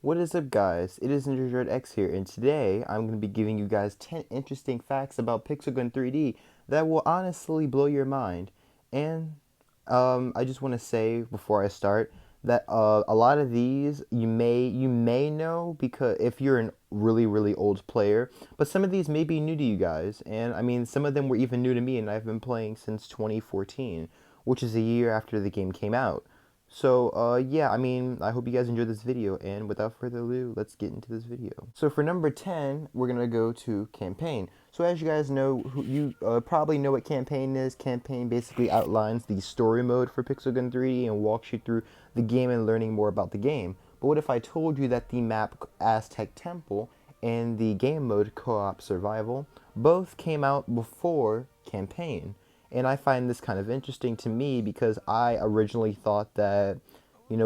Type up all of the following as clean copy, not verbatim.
What is up, guys? It is EnderDroid X here, and today I'm going to be giving you guys 10 interesting facts about Pixel 3D that will honestly blow your mind. And I just want to say before I start that a lot of these you may know because if you're a really old player, but some of these may be new to you guys. And I mean, some of them were even new to me, and I've been playing since 2014, which is a year after the game came out. So, yeah, I mean, I hope you guys enjoyed this video, and without further ado, let's get into this video. So for number 10, we're gonna go to campaign. So as you guys know, you probably know what campaign is. Campaign basically outlines the story mode for Pixel Gun 3D and walks you through the game and learning more about the game. But what if I told you that the map Aztec Temple and the game mode Co-op Survival both came out before campaign? And I find this kind of interesting to me because I originally thought that,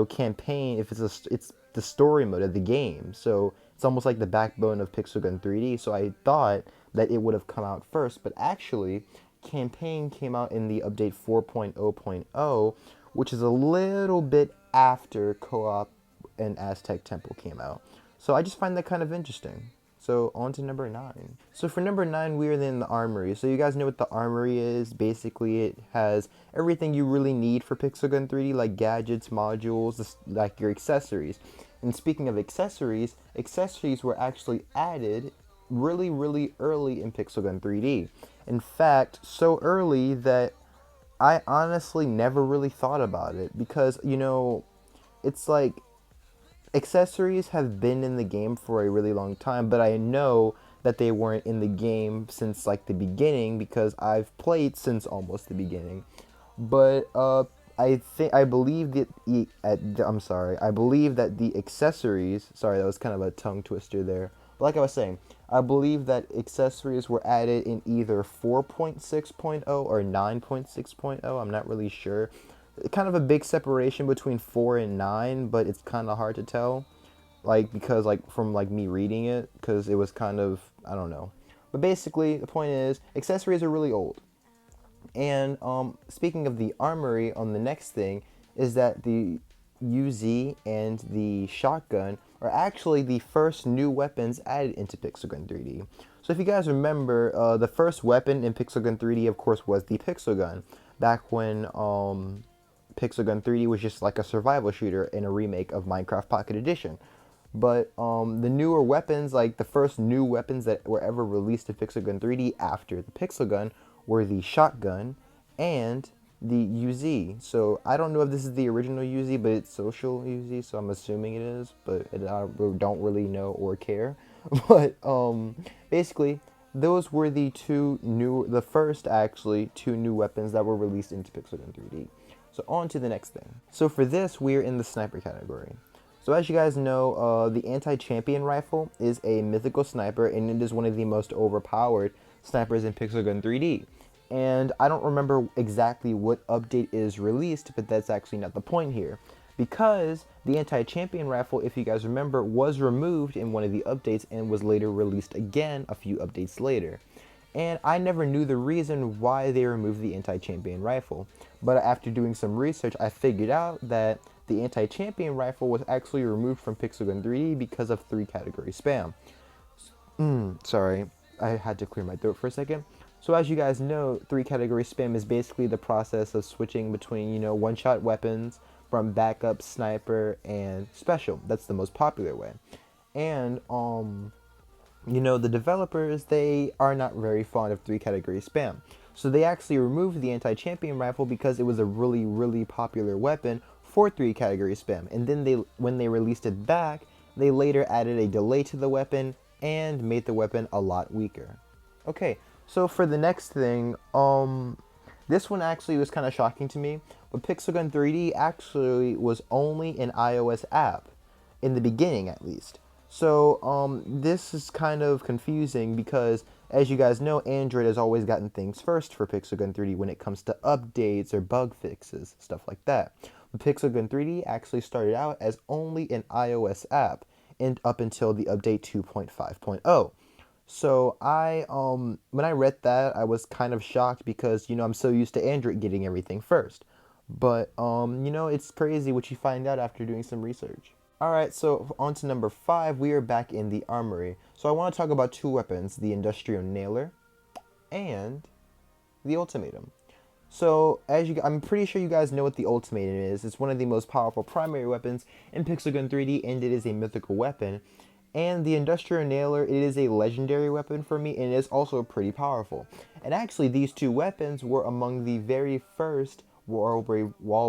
campaign, if it's the story mode of the game, so it's almost like the backbone of Pixel Gun 3D. So I thought that it would have come out first, but actually, campaign came out in the update 4.0.0, which is a little bit after co-op and Aztec Temple came out. So I just find that kind of interesting. So on to number 9. So for number 9, we are in the Armory. So you guys know what the Armory is. Basically, it has everything you really need for Pixel Gun 3D, like gadgets, modules, like your accessories. And speaking of accessories, accessories were actually added really early in Pixel Gun 3D. In fact, so early that I honestly never really thought about it because, it's like accessories have been in the game for a really long time, but I know that they weren't in the game since like the beginning because I've played since almost the beginning. But I believe that I believe that the accessories. Sorry, that was kind of a tongue twister there. But like I was saying, I believe that accessories were added in either 4.6.0 or 9.6.0. I'm not really sure. Kind of a big separation between 4 and 9, but it's kind of hard to tell, like, because like from like me reading it, because it was kind of, I don't know. But basically the point is accessories are really old. And speaking of the Armory, on the next thing is that the UZ and the shotgun are actually the first new weapons added into Pixel Gun 3D. So if you guys remember, the first weapon in Pixel Gun 3D, of course, was the Pixel Gun, back when Pixel Gun 3D was just like a survival shooter in a remake of Minecraft Pocket Edition. But the newer weapons, like the first new weapons that were ever released in Pixel Gun 3D after the Pixel Gun, were the shotgun and the UZ. So I don't know if this is the original UZ, but it's social UZ, so I'm assuming it is, but I don't really know or care. But basically, those were the first actually two new weapons that were released into Pixel Gun 3D. So on to the next thing. So for this, we're in the sniper category. So as you guys know, the anti-champion rifle is a mythical sniper, and it is one of the most overpowered snipers in Pixel Gun 3D. And I don't remember exactly what update is released, but that's actually not the point here. Because the anti-champion rifle, if you guys remember, was removed in one of the updates and was later released again a few updates later. And I never knew the reason why they removed the anti-champion rifle. But after doing some research, I figured out that the anti-champion rifle was actually removed from Pixel Gun 3D because of 3-category spam. Sorry, I had to clear my throat for a second. So as you guys know, 3-category spam is basically the process of switching between, one-shot weapons from backup, sniper, and special. That's the most popular way. And, the developers, they are not very fond of 3-category spam. So they actually removed the anti-champion rifle because it was a really popular weapon for 3-category spam. And then when they released it back, they later added a delay to the weapon and made the weapon a lot weaker. Okay, so for the next thing, this one actually was kind of shocking to me, but Pixel Gun 3D actually was only an iOS app, in the beginning at least. So this is kind of confusing because, as you guys know, Android has always gotten things first for Pixel Gun 3D when it comes to updates or bug fixes, stuff like that. But Pixel Gun 3D actually started out as only an iOS app, and up until the update 2.5.0. So when I read that, I was kind of shocked because, I'm so used to Android getting everything first. But, it's crazy what you find out after doing some research. Alright, so on to number 5, we are back in the Armory. So I want to talk about two weapons, the Industrial Nailer and the Ultimatum. So, I'm pretty sure you guys know what the Ultimatum is. It's one of the most powerful primary weapons in Pixel Gun 3D, and it is a mythical weapon. And the Industrial Nailer, it is a legendary weapon for me, and it is also pretty powerful. And actually, these two weapons were among the very first wall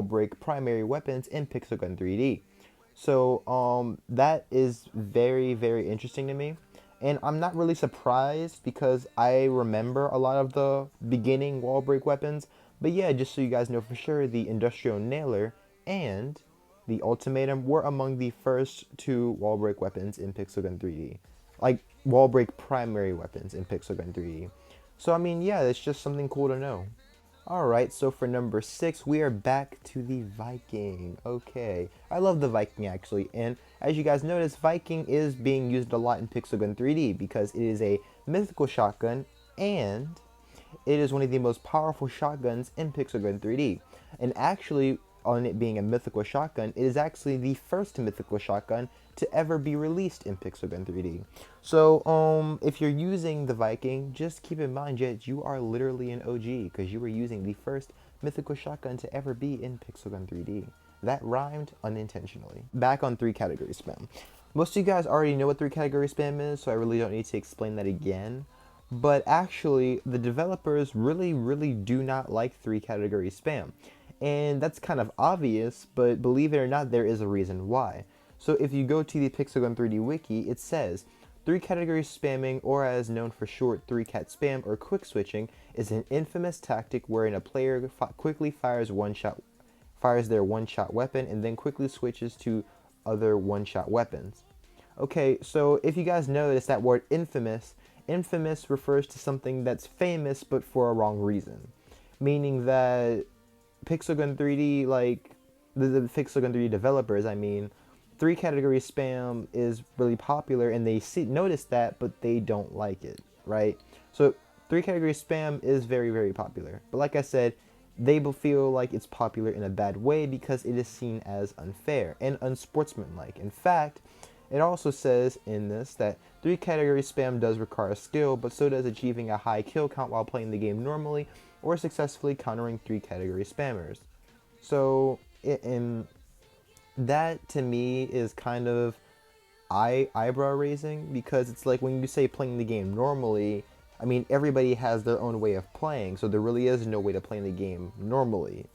break primary weapons in Pixel Gun 3D. So that is very, very interesting to me. And I'm not really surprised because I remember a lot of the beginning wall break weapons. But yeah, just so you guys know for sure, the Industrial Nailer and the Ultimatum were among the first two wall break weapons in Pixel Gun 3D. Like, wall break primary weapons in Pixel Gun 3D. So, I mean, yeah, it's just something cool to know. Alright, so for number 6, we are back to the Viking. Okay, I love the Viking actually, and as you guys notice, Viking is being used a lot in Pixel Gun 3D because it is a mythical shotgun and it is one of the most powerful shotguns in Pixel Gun 3D. And actually, on it being a mythical shotgun, it is actually the first mythical shotgun to ever be released in Pixel Gun 3D. So, if you're using the Viking, just keep in mind that you are literally an OG because you were using the first mythical shotgun to ever be in Pixel Gun 3D. That rhymed unintentionally. Back on 3 category spam. Most of you guys already know what 3 category spam is, so I really don't need to explain that again. But actually, the developers really do not like 3 category spam. And that's kind of obvious, but believe it or not, there is a reason why. So if you go to the Pixel Gun 3D wiki, it says 3 category spamming, or as known for short 3-cat spam or quick switching, is an infamous tactic wherein a player quickly fires their one-shot weapon and then quickly switches to other one-shot weapons. Okay, so if you guys notice that word infamous, infamous refers to something that's famous but for a wrong reason. Meaning that Pixel Gun 3D, like, the Pixel Gun 3D developers, I mean, 3 category spam is really popular and they notice that, but they don't like it, right? So 3 category spam is very popular. But like I said, they feel like it's popular in a bad way because it is seen as unfair and unsportsmanlike. In fact, it also says in this that 3 category spam does require skill, but so does achieving a high kill count while playing the game normally or successfully countering 3 category spammers. So, that to me is kind of eyebrow raising because it's like when you say playing the game normally, I mean, everybody has their own way of playing, so there really is no way to play the game normally.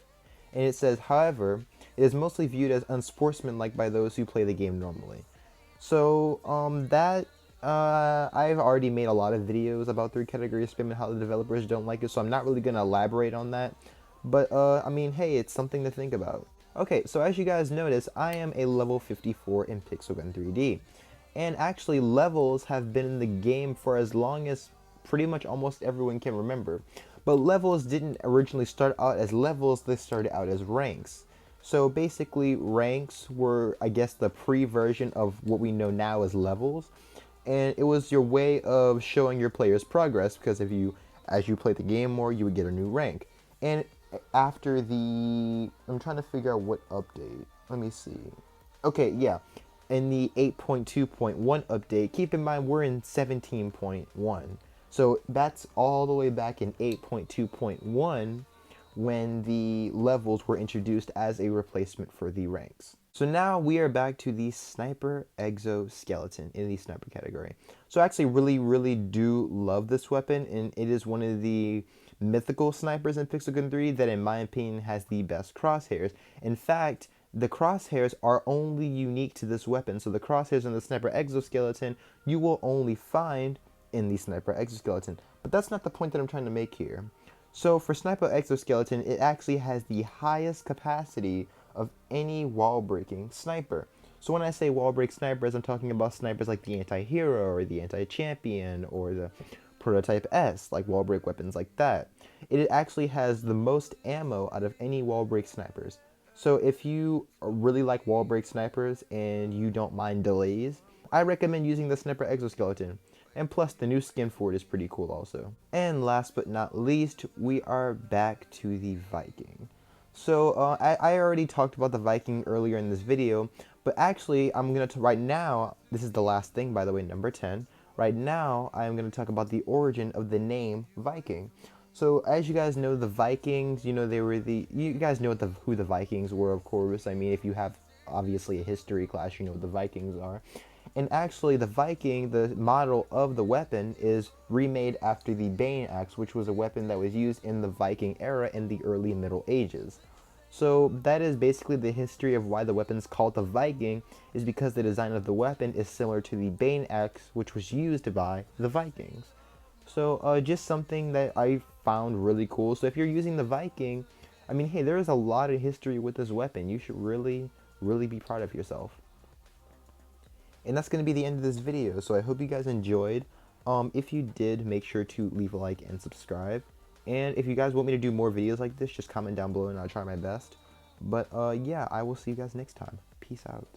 And it says, however, it is mostly viewed as unsportsmanlike by those who play the game normally. So, I've already made a lot of videos about 3 category spam and how the developers don't like it, so I'm not really going to elaborate on that. But, I mean, hey, it's something to think about. Okay, so as you guys notice, I am a level 54 in Pixel Gun 3D. And actually, levels have been in the game for as long as pretty much almost everyone can remember. But levels didn't originally start out as levels, they started out as ranks. So basically, ranks were, I guess, the pre-version of what we know now as levels. And it was your way of showing your player's progress, because as you play the game more, you would get a new rank. And after I'm trying to figure out what update. Let me see. Okay, yeah. In the 8.2.1 update, keep in mind we're in 17.1. So that's all the way back in 8.2.1 when the levels were introduced as a replacement for the ranks. So now we are back to the Sniper Exoskeleton in the Sniper category. So I actually really do love this weapon, and it is one of the mythical snipers in Pixel Gun 3 that in my opinion has the best crosshairs. In fact, the crosshairs are only unique to this weapon. So the crosshairs in the Sniper Exoskeleton you will only find in the Sniper Exoskeleton. But that's not the point that I'm trying to make here. So for Sniper Exoskeleton, it actually has the highest capacity of any wall breaking sniper. So when I say wall break snipers, I'm talking about snipers like the anti-hero or the anti-champion or the prototype S, like wall break weapons like that. It actually has the most ammo out of any wall break snipers. So if you really like wall break snipers and you don't mind delays, I recommend using the Sniper Exoskeleton. And plus, the new skin for it is pretty cool also. And last but not least, we are back to the Viking. So I already talked about the Viking earlier in this video, but actually I'm gonna right now. This is the last thing, by the way, number 10. Right now I'm gonna talk about the origin of the name Viking. So as you guys know, the Vikings, you know, they were you guys know who the Vikings were, of course. I mean, if you have obviously a history class, you know what the Vikings are. And actually, the Viking, the model of the weapon, is remade after the Bane axe, which was a weapon that was used in the Viking era in the early Middle Ages. So that is basically the history of why the weapon is called the Viking, is because the design of the weapon is similar to the Bane axe, which was used by the Vikings. So just something that I found really cool. So if you're using the Viking, I mean, hey, there is a lot of history with this weapon. You should really, really be proud of yourself. And that's going to be the end of this video. So I hope you guys enjoyed. If you did, make sure to leave a like and subscribe. And if you guys want me to do more videos like this, just comment down below and I'll try my best. But yeah, I will see you guys next time. Peace out.